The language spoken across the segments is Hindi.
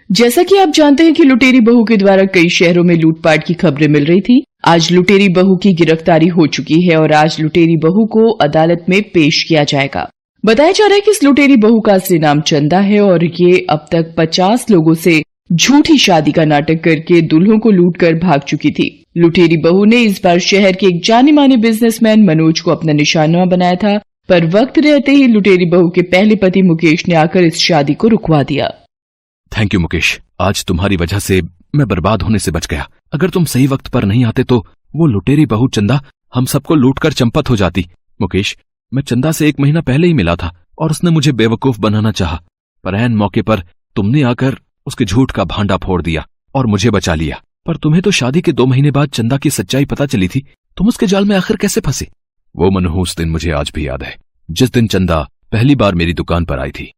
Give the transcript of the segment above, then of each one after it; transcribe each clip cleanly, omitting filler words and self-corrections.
जैसा कि आप जानते हैं कि लुटेरी बहू के द्वारा कई शहरों में लूटपाट की खबरें मिल रही थी। आज लुटेरी बहू की गिरफ्तारी हो चुकी है और आज लुटेरी बहू को अदालत में पेश किया जाएगा। बताया जा रहा है कि इस लुटेरी बहू का असली नाम चंदा है और ये अब तक 50 लोगों से झूठी शादी का नाटक करके दुल्हों को लूट कर भाग चुकी थी। लुटेरी बहू ने इस बार शहर के एक जाने माने बिजनेसमैन मनोज को अपना निशाना बनाया था, पर वक्त रहते ही लुटेरी बहू के पहले पति मुकेश ने आकर इस शादी को रुकवा दिया। थैंक यू मुकेश, आज तुम्हारी वजह से मैं बर्बाद होने से बच गया। अगर तुम सही वक्त पर नहीं आते तो वो लुटेरी बहू चंदा हम सबको लूटकर चंपत हो जाती। मुकेश, मैं चंदा से 1 महीना पहले ही मिला था और उसने मुझे बेवकूफ बनाना चाहा, पर ऐन मौके पर तुमने आकर उसके झूठ का भांडा फोड़ दिया और मुझे बचा लिया। पर तुम्हें तो शादी के 2 महीने बाद चंदा की सच्चाई पता चली थी, तुम उसके जाल में आखिर कैसे फंसे? वो मनहूस दिन मुझे आज भी याद है, जिस दिन चंदा पहली बार मेरी दुकान पर आई थी।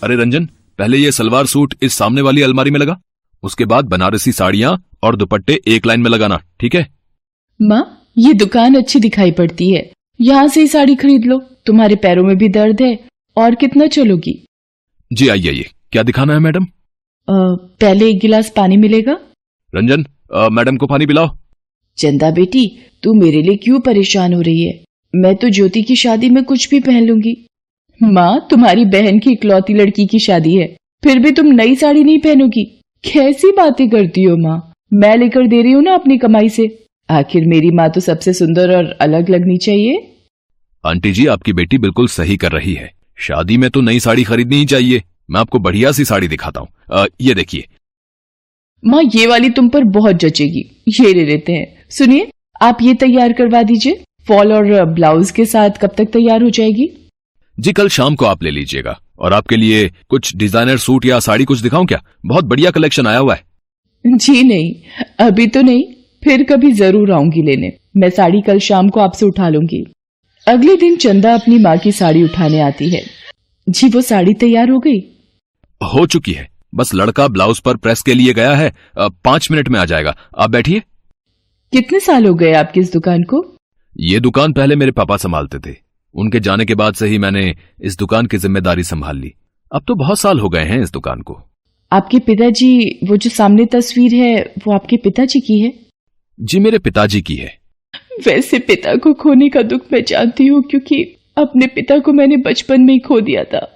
अरे रंजन, पहले ये सलवार सूट इस सामने वाली अलमारी में लगा, उसके बाद बनारसी साड़ियां और दुपट्टे एक लाइन में लगाना, ठीक है? माँ, ये दुकान अच्छी दिखाई पड़ती है, यहाँ से ही साड़ी खरीद लो। तुम्हारे पैरों में भी दर्द है, और कितना चलोगी? जी आइए आइए, क्या दिखाना है मैडम? पहले 1 गिलास पानी मिलेगा। रंजन, मैडम को पानी पिलाओ। चंदा बेटी, तू मेरे लिए क्यों परेशान हो रही है? मैं तो ज्योति की शादी में कुछ भी पहन लूंगी। माँ, तुम्हारी बहन की इकलौती लड़की की शादी है, फिर भी तुम नई साड़ी नहीं पहनोगी? कैसी बातें करती हो माँ? मैं लेकर दे रही हूँ ना अपनी कमाई से। आखिर मेरी माँ तो सबसे सुंदर और अलग लगनी चाहिए। आंटी जी, आपकी बेटी बिल्कुल सही कर रही है। शादी में तो नई साड़ी खरीदनी ही चाहिए। मैं आपको बढ़िया सी साड़ी दिखाता हूँ, ये देखिए। माँ, ये वाली तुम पर बहुत जचेगी, ये ले लेते हैं। सुनिए, आप ये तैयार करवा दीजिए। फॉल और ब्लाउज के साथ कब तक तैयार हो जाएगी? जी कल शाम को आप ले लीजिएगा। और आपके लिए कुछ डिजाइनर सूट या साड़ी कुछ दिखाऊं क्या? बहुत बढ़िया कलेक्शन आया हुआ है। जी नहीं, अभी तो नहीं, फिर कभी जरूर आऊंगी लेने। मैं साड़ी कल शाम को आपसे उठा लूंगी। अगले दिन चंदा अपनी माँ की साड़ी उठाने आती है। जी, वो साड़ी तैयार हो गई? हो चुकी है, बस लड़का ब्लाउज पर प्रेस के लिए गया है। 5 मिनट में आ जाएगा, आप बैठिए। कितने साल हो गए आपकी इस दुकान को? ये दुकान पहले मेरे पापा संभालते थे, उनके जाने के बाद से ही मैंने इस दुकान की जिम्मेदारी संभाल ली। अब तो बहुत साल हो गए हैं इस दुकान को। आपके पिताजी, वो जो सामने तस्वीर है, वो आपके पिताजी की है? जी मेरे पिताजी की है। वैसे पिता को खोने का दुख मैं जानती हूँ, क्योंकि अपने पिता को मैंने बचपन में ही खो दिया था।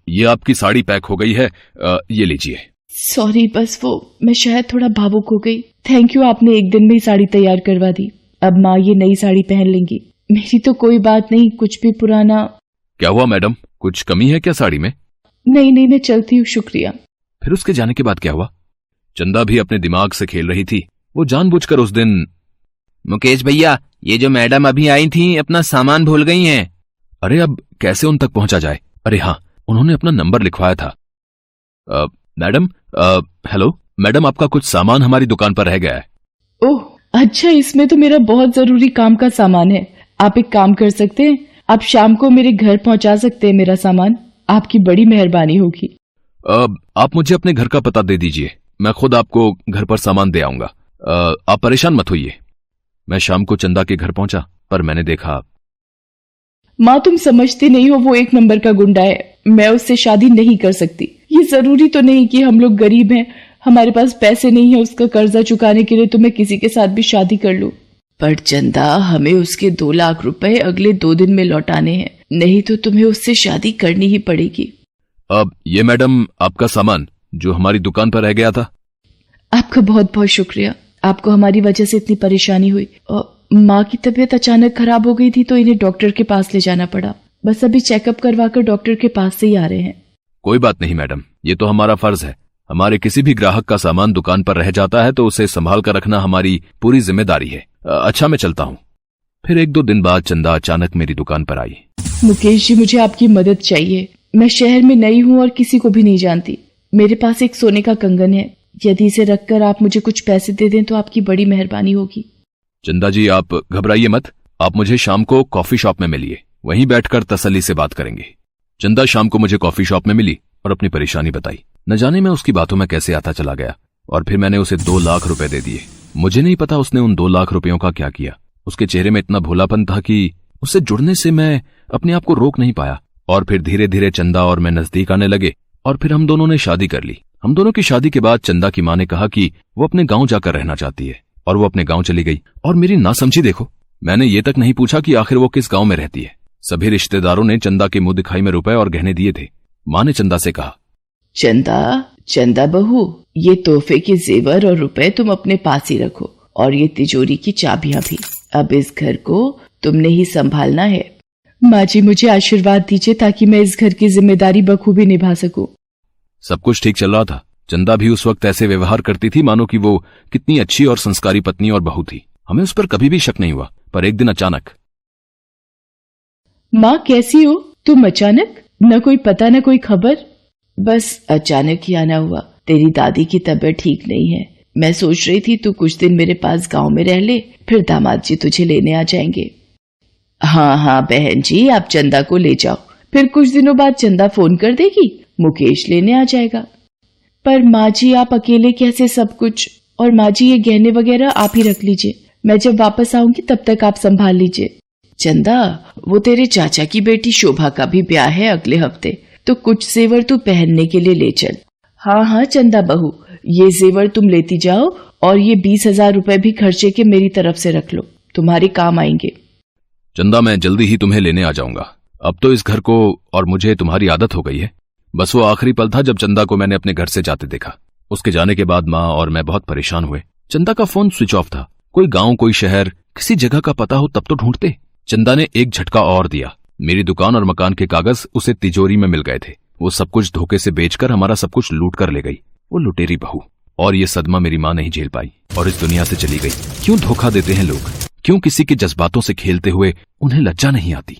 ये आपकी साड़ी पैक हो गई है, ये लीजिए। सॉरी, बस वो मैं शायद थोड़ा भावुक हो गई। थैंक यू, आपने 1 दिन में ही साड़ी तैयार करवा दी। अब माँ ये नई साड़ी पहन लेंगी। मेरी तो कोई बात नहीं, कुछ भी पुराना। क्या हुआ मैडम, कुछ कमी है क्या साड़ी में? नहीं नहीं, मैं चलती हूँ, शुक्रिया। फिर उसके जाने के बाद क्या हुआ? चंदा भी अपने दिमाग से खेल रही थी। वो जानबूझकर उस दिन, मुकेश भैया, ये जो मैडम अभी आई थी अपना सामान भूल गई हैं। अरे अब कैसे उन तक पहुंचा जाए? अरे हाँ, उन्होंने अपना नंबर लिखवाया था। मैडम, हेलो मैडम, आपका कुछ सामान हमारी दुकान पर रह गया है। ओह अच्छा, इसमें तो मेरा बहुत जरूरी काम का सामान है। आप एक काम कर सकते हैं, आप शाम को मेरे घर पहुंचा सकते हैं मेरा सामान। आपकी बड़ी मेहरबानी होगी। आप मुझे अपने घर का पता दे दीजिए, मैं खुद आपको घर पर सामान दे आऊंगा। आप परेशान मत होइए। मैं शाम को चंदा के घर पहुंचा, पर मैंने देखा। माँ, तुम समझते नहीं हो, वो 1 नंबर का गुंडा है। मैं उससे शादी नहीं कर सकती। ये जरूरी तो नहीं कि हम लोग गरीब हैं, हमारे पास पैसे नहीं है उसका कर्जा चुकाने के लिए, तो मैं किसी के साथ भी शादी कर लूं। पर चंदा, हमें उसके 2 लाख रुपए अगले 2 दिन में लौटाने हैं, नहीं तो तुम्हें उससे शादी करनी ही पड़ेगी। अब ये मैडम आपका सामान जो हमारी दुकान पर रह गया था। आपका बहुत बहुत शुक्रिया। आपको हमारी वजह से इतनी परेशानी हुई। माँ की तबीयत अचानक खराब हो गई थी, तो इन्हें डॉक्टर के पास ले जाना पड़ा। बस अभी चेकअप करवाकर डॉक्टर के पास से ही आ रहे हैं। कोई बात नहीं मैडम, ये तो हमारा फर्ज है। हमारे किसी भी ग्राहक का सामान दुकान पर रह जाता है तो उसे संभाल कर रखना हमारी पूरी जिम्मेदारी है। अच्छा, मैं चलता हूँ। फिर 1-2 दिन बाद चंदा अचानक मेरी दुकान पर आई। मुकेश जी, मुझे आपकी मदद चाहिए। मैं शहर में नई हूँ और किसी को भी नहीं जानती। मेरे पास एक सोने का कंगन है, यदि इसे रखकर आप मुझे कुछ पैसे दे दें तो आपकी बड़ी मेहरबानी होगी। चंदा जी, आप घबराइए मत। आप मुझे शाम को कॉफी शॉप में मिलिए, वहीं बैठकर तसल्ली से बात करेंगे। चंदा शाम को मुझे कॉफी शॉप में मिली और अपनी परेशानी बताई। न जाने मैं उसकी बातों में कैसे आता चला गया, और फिर मैंने उसे 2 लाख रुपए दे दिए। मुझे नहीं पता उसने उन 2 लाख रुपयों का क्या किया। उसके चेहरे में इतना भोलापन था कि उससे जुड़ने से मैं अपने आप को रोक नहीं पाया। और फिर धीरे धीरे चंदा और मैं नजदीक आने लगे और फिर हम दोनों ने शादी कर ली। हम दोनों की शादी के बाद चंदा की माँ ने कहा कि वो अपने गांव जाकर रहना चाहती है और वो अपने गांव चली गई। और मेरी नासमझी देखो, मैंने ये तक नहीं पूछा कि आखिर वो किस गांव में रहती है। सभी रिश्तेदारों ने चंदा के मुंह दिखाई में रुपए और गहने दिए थे। माँ ने चंदा से कहा, चंदा बहू, ये तोहफे के जेवर और रुपए तुम अपने पास ही रखो, और ये तिजोरी की चाबियां भी। अब इस घर को तुमने ही संभालना है। माँ जी, मुझे आशीर्वाद दीजिए ताकि मैं इस घर की जिम्मेदारी बखूबी निभा सकूं। सब कुछ ठीक चल रहा था। चंदा भी उस वक्त ऐसे व्यवहार करती थी मानो कि वो कितनी अच्छी और संस्कारी पत्नी और बहू थी। हमें उस पर कभी भी शक नहीं हुआ। पर एक दिन अचानक, माँ कैसी हो तुम? अचानक, न कोई पता न कोई खबर। बस अचानक ही आना हुआ। तेरी दादी की तबीयत ठीक नहीं है। मैं सोच रही थी तू कुछ दिन मेरे पास गांव में रह ले, फिर दामाद जी तुझे लेने आ जाएंगे। हाँ बहन जी, आप चंदा को ले जाओ, फिर कुछ दिनों बाद चंदा फोन कर देगी, मुकेश लेने आ जाएगा। पर माँ जी, आप अकेले कैसे सब कुछ? और माँ जी, ये गहने वगैरह आप ही रख लीजिए, मैं जब वापस आऊंगी तब तक आप संभाल लीजिए। चंदा, वो तेरे चाचा की बेटी शोभा का भी ब्याह है अगले हफ्ते, तो कुछ जेवर तू पहनने के लिए ले चल। हाँ चंदा बहू, ये जेवर तुम लेती जाओ, और ये 20,000 रुपए भी खर्चे के मेरी तरफ से रख लो, तुम्हारे काम आएंगे। चंदा, मैं जल्दी ही तुम्हें लेने आ जाऊंगा। अब तो इस घर को और मुझे तुम्हारी आदत हो गई है। बस वो आखिरी पल था जब चंदा को मैंने अपने घर से जाते देखा। उसके जाने के बाद माँ और मैं बहुत परेशान हुए। चंदा का फोन स्विच ऑफ था। कोई गांव, कोई शहर, किसी जगह का पता हो तब तो ढूंढते। चंदा ने एक झटका और दिया। मेरी दुकान और मकान के कागज उसे तिजोरी में मिल गए थे। वो सब कुछ धोखे से बेचकर हमारा सब कुछ लूट कर ले गई, वो लुटेरी बहू। और ये सदमा मेरी माँ नहीं झेल पाई और इस दुनिया से चली गई। क्यों धोखा देते हैं लोग? क्यों किसी के जज्बातों से खेलते हुए उन्हें लज्जा नहीं आती?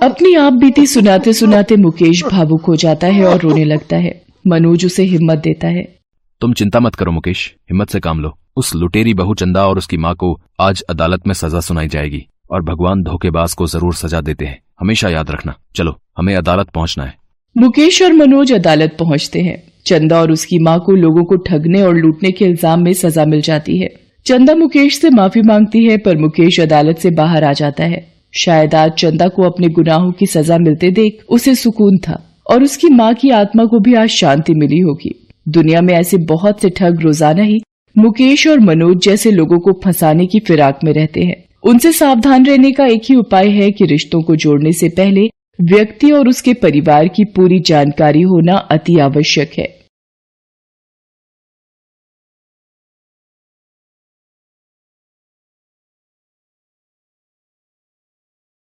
अपनी आप बीती सुनाते सुनाते मुकेश भावुक हो जाता है और रोने लगता है। मनोज उसे हिम्मत देता है। तुम चिंता मत करो मुकेश, हिम्मत से काम लो। उस लुटेरी बहू चंदा और उसकी माँ को आज अदालत में सजा सुनाई जाएगी, और भगवान धोखेबाज को जरूर सजा देते हैं, हमेशा याद रखना। चलो, हमें अदालत पहुंचना है। मुकेश और मनोज अदालत पहुंचते हैं। चंदा और उसकी माँ को लोगों को ठगने और लूटने के इल्जाम में सजा मिल जाती है। चंदा मुकेश से माफी मांगती है, पर मुकेश अदालत से बाहर आ जाता है। शायद आज चंदा को अपने गुनाहों की सजा मिलते देख उसे सुकून था, और उसकी माँ की आत्मा को भी आज शांति मिली होगी। दुनिया में ऐसे बहुत से ठग रोजाना ही मुकेश और मनोज जैसे लोगों को फंसाने की फिराक में रहते हैं। उनसे सावधान रहने का एक ही उपाय है कि रिश्तों को जोड़ने से पहले व्यक्ति और उसके परिवार की पूरी जानकारी होना अति आवश्यक है।